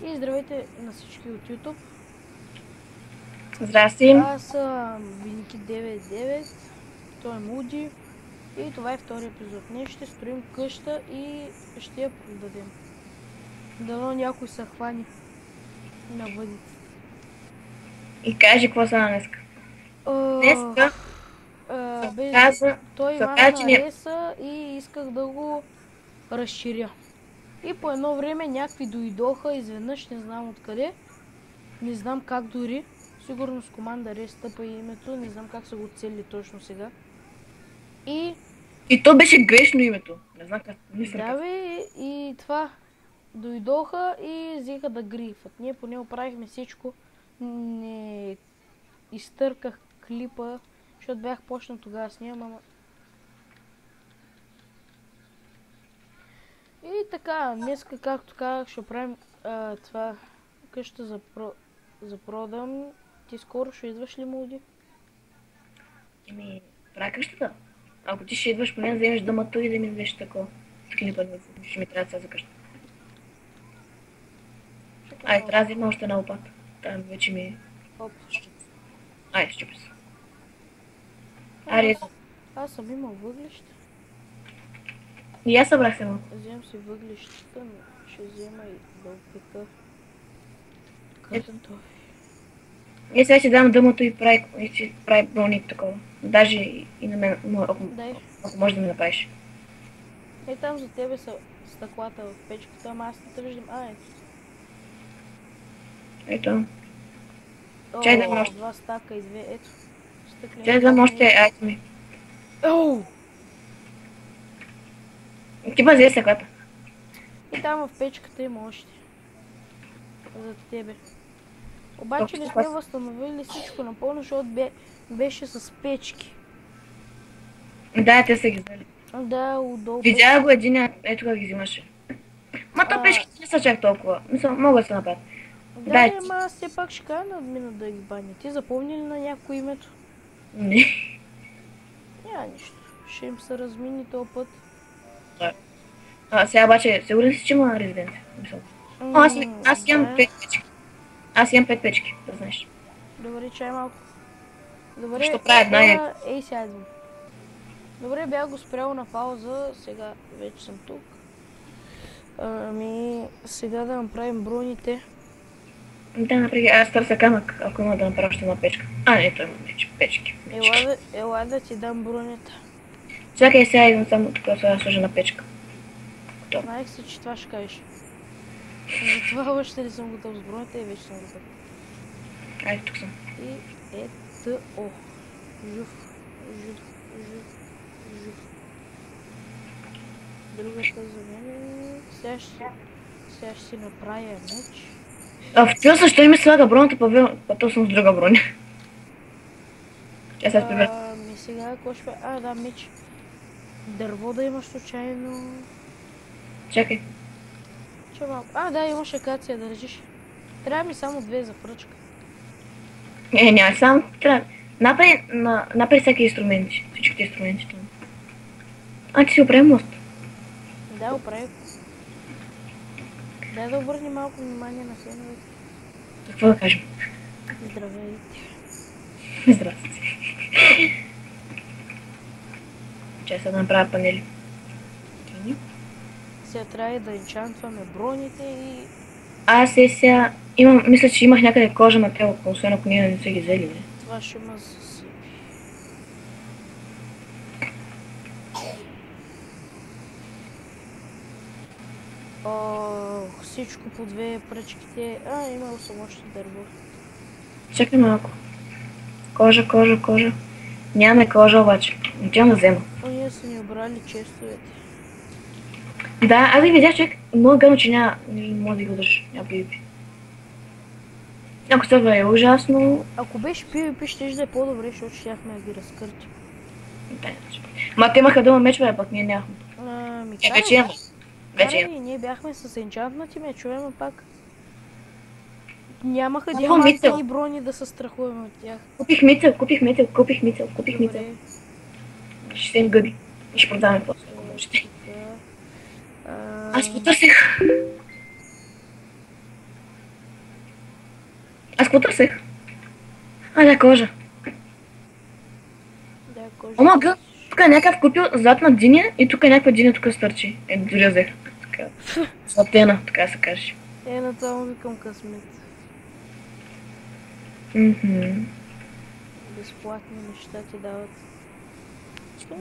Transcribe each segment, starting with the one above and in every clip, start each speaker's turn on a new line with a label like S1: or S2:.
S1: И здравейте на всички от YouTube.
S2: Здрасти.
S1: Аз съм Виники 99, той е Муди и това е втори епизод. Ние ще строим къща и ще я продадем. Дано някой се хвани на въдицата.
S2: И кажи какво стана днеска. Днеска
S1: Той
S2: се
S1: махна
S2: че не...
S1: реса и исках да го разширя. И по едно време някакви дойдоха изведнъж, не знам откъде. Не знам как дори. Сигурно с команда рес тъпа името, не знам как са го цели точно сега.
S2: И то беше грешно името. Не знам как.
S1: Да бе, и това. Дойдоха и взеха да грифат. Ние поне оправихме всичко. Не изтърках клипа, защото бях почнал тогава с нея, ама... И така, днеска, както казах, ще правим това къща за продам. Ти скоро ще идваш ли, Муди?
S2: Правя къщата. Ако ти ще идваш, поне да вземеш дъмато и да ми дадеш такова. С клипа, ще ми трябва сега за къща. Ай, трябва да взема още една лопата. Там вече ми... Ай, щупи се. Аре.
S1: Аз съм имал въглища.
S2: И аз събрах се малко.
S1: Вземам си въглищата, но ще взема и да опека картофи.
S2: И сега ще дам дъмото и прави броник такова. Даже и на мен, ако можеш да ми направиш.
S1: Е, там за тебе са стъклата в печката, ама аз не те виждам.
S2: Ето. Чай да може.
S1: Два стака и две, ето.
S2: Чай да може, айде ми. Ти бъде стъклата.
S1: И там в печката има още. За тебе. Обаче не сме възстановили всичко напълно, защото беше с печки.
S2: Да, те са ги взели.
S1: Да, удобно.
S2: Видях го един, ето как ги взимаше. Ма то печките не са чак толкова. Мога да се направят.
S1: Да, ама аз все пак ще кажа на админа да ги баня. Ти запомни ли на някой името?
S2: Не.
S1: Няма нищо. Ще им се размини този път.
S2: Сега обаче, сигурен си, че има резиденция? Аз имам 5 печки. Аз имам 5 печки, да знаеш.
S1: Добре, чай малко. Добре,
S2: що правя една
S1: ей, сега идвам. Добре, бях го спрял на пауза, сега вече съм тук. Сега да направим броните.
S2: Да, например, аз търся камък, ако има да направя още една печка. Не, той има печки.
S1: Ела да ти дам бронята.
S2: Чакай, сега идвам само тук, сега сложа на печка.
S1: Знаех си, че това ще кажеш. Затова още не съм готов с бронята и вече съм готов.
S2: Айде, тук съм.
S1: И ето, жув. Другата за мен. Сега ще си направя меч.
S2: В тия защо ми слага броната, то съм с друга броня. Сега се прибера.
S1: Сега какво ще правя? Да, меч. Дърво да имаш случайно.
S2: Чакай.
S1: Че малко. Да, имаш акация да държиш. Трябва ми само 2 за пръчка.
S2: Няма, само трябва. Напред всеки инструменти. Всичките инструменти там. Ти си оправи мост.
S1: Да, оправи. Дай да обърни малко внимание на сеновете.
S2: Какво да кажем?
S1: Здравейте.
S2: Здрасти. Чай сега да направя панели.
S1: Сега трябва да енчантваме броните и...
S2: Сега мисля, че имах някъде кожа на тело, освен ако ние не са ги взели. Не?
S1: Това ще ма засипи. Всичко по 2 пръчките. Имал съм още дърво.
S2: Чакай малко. Кожа. Нямаме кожа обаче. Отивам да взема.
S1: Ние са ни обрали честовете.
S2: Да, аз ви видях, човек. Много гадно, че не може да ги удържиш. Няма PvP. Ако това е ужасно...
S1: Ако беше PvP, ще да е по-добре, защото щяхме да ги разкъртим.
S2: Ма те имаха дома мечове, пък ние нямахме. Вече имаме.
S1: Ние бяхме с енчантнати мечове, но пак нямаха диамантени брони да се страхуваме от тях.
S2: Купих мител. Ще им гъби. И ще продаваме после, ако можете. Аз потърсих. Аз какво търсех? Да, кожа.
S1: Да, кожа.
S2: Ома, тук е някакъв купил златна диня и тук е някаква диня тук стърчи. Дори я взех. Така. Златена, така се каже.
S1: На това му викам късмет. Безплатни неща ти дават.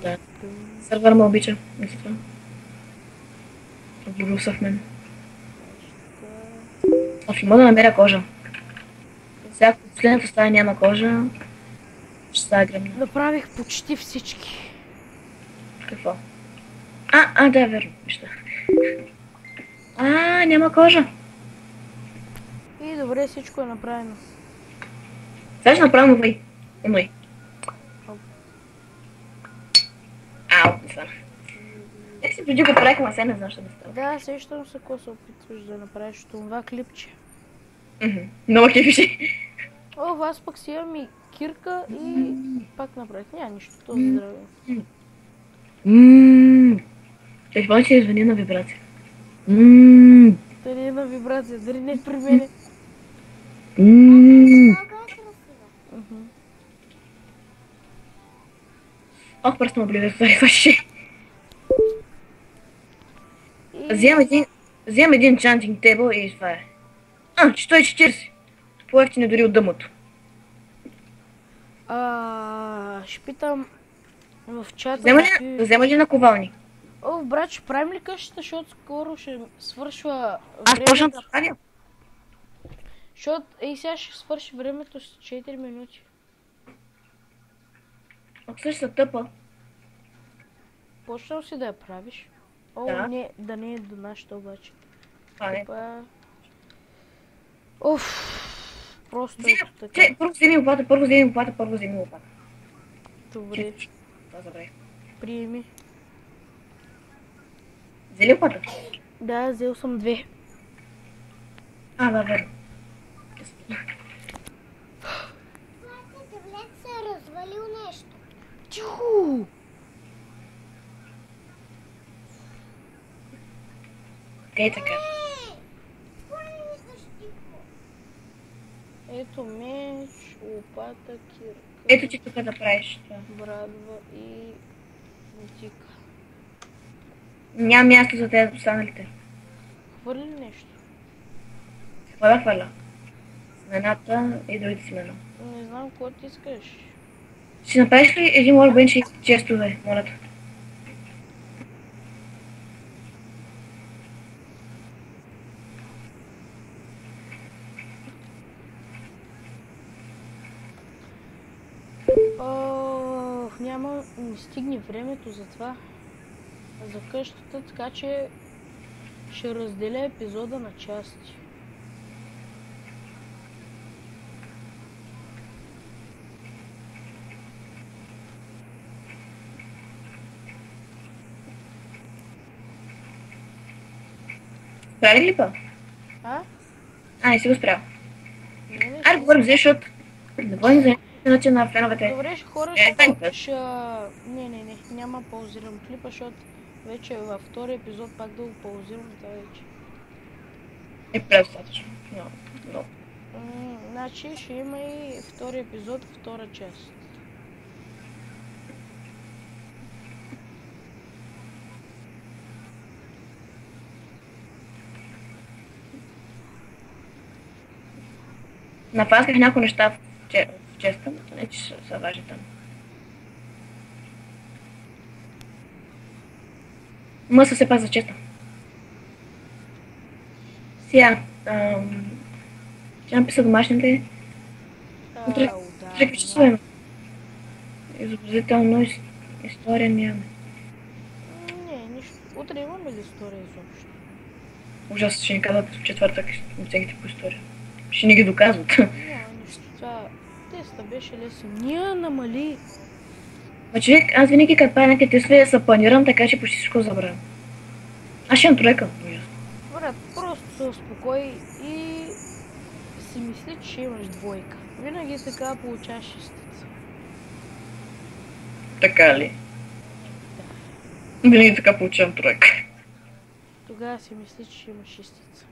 S2: Да. Сървър ме обича. Влюбил се в мен. Има да намеря кожа. Сега в последната стая няма кожа. Ще става гръмна.
S1: Направих почти всички.
S2: Какво? Да, верно. Вижте. Няма кожа.
S1: И добре, всичко е направено.
S2: Сега ще направим нови. Оной. Не стана. Как си преди го правих, ама сега не знам, ще да става.
S1: Да, сещам се какво се опитваш да направиш това клипче.
S2: Много кефиши.
S1: Аз пък си имам и кирка и пак направих. Няма нищо, то здраве.
S2: Телефон ще извъни на вибрация.
S1: Дали е на вибрация, дали не е при мене.
S2: Просто ме облиза с зарифаше. Вземам един чантинг тейбъл и това е. 140. По-ефтино дори от дъмото.
S1: Ще питам в чата.
S2: Взема ли наковални?
S1: Брат, ще правим ли къщата, защото скоро ще свършва
S2: времето. Аз почна да правя.
S1: Защото сега ще свърши времето с 4 минути.
S2: Също са тъпа.
S1: Почнал си да я правиш? Не, да не е до нашата обаче.
S2: Не.
S1: Просто ето така.
S2: Първо вземи лопата.
S1: Добре.
S2: Това забравих.
S1: Приеми.
S2: Взе ли лопата?
S1: Да, взел съм 2.
S2: Да, верно.
S3: Таблет се е развалил нещо.
S1: Тихо!
S2: Те така.
S1: Ето меч, лопата, кирка.
S2: Ето ти тук да правиш това.
S1: Брадва и мотика.
S2: Няма място за тези останалите.
S1: Хвърли ли нещо?
S2: Какво да хвърля? Семената и другите семена.
S1: Не знам какво ти искаш.
S2: Ще направиш ли един workbench и честове, моля те?
S1: Няма не стигне времето за това. За къщата, така че ще разделя епизода на части.
S2: Прави ли па? Не си го спрял. Айде говорим за, защото не говорим за иначе на феновете.
S1: Добре, хора, Не, няма паузирам клипа, защото вече във втори епизод пак да го паузирам това вече.
S2: Предостатъчно.
S1: Значи ще има и втори епизод, втора част.
S2: Напасках някои неща в честа, не че са важни там. Мъсва се пак за честа. Сега, ще написа домашните. Утре какви часове има? Изобразително история нямаме.
S1: Не, нищо. Утре имаме ли история изобщо?
S2: Ужасно, ще ни казват в четвъртък оценките по история. Ще ни ги доказват.
S1: Няма нищо. Това теста беше лесен. Ние намали.
S2: Човек, аз винаги като правя някакви тестове се планирам, така че почти всичко забравям. Аз ще имам тройка.
S1: Брат, просто се успокой и си мисли, че ще имаш двойка. Винаги така получаваш шестица.
S2: Така ли? Да. Винаги така получавам тройка.
S1: Тогава си мисли, че ще имаш шестица.